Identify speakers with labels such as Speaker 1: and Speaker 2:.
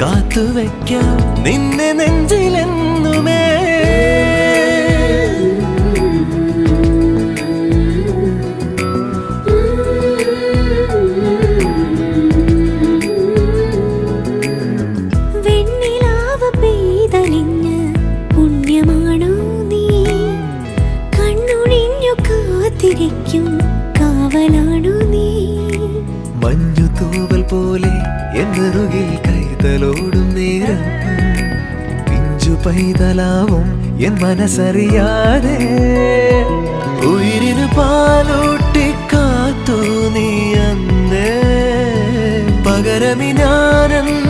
Speaker 1: കാത്തുവയ്ക്കാം നിന്നെ നെഞ്ചിലെന്നുമേ.
Speaker 2: വെണ്ണിലാവ് പെയ്തലിഞ്ഞ് പുണ്യമാണോ നീ? കണ്ണൊഴിഞ്ഞു കാത്തിരിക്കും കാവലാണോ നീ?
Speaker 1: മഞ്ഞു തൂവൽ പോലെ എന്നറുകിൽ കൈതലോടും നേരം പിഞ്ചു പൈതലാവും എൻ മനസ്സറിയാതെ. ഉയിരിന് പാലൂട്ടി കാത്തു നീ അന്നേ, പകരമി ഞാനെന്ന്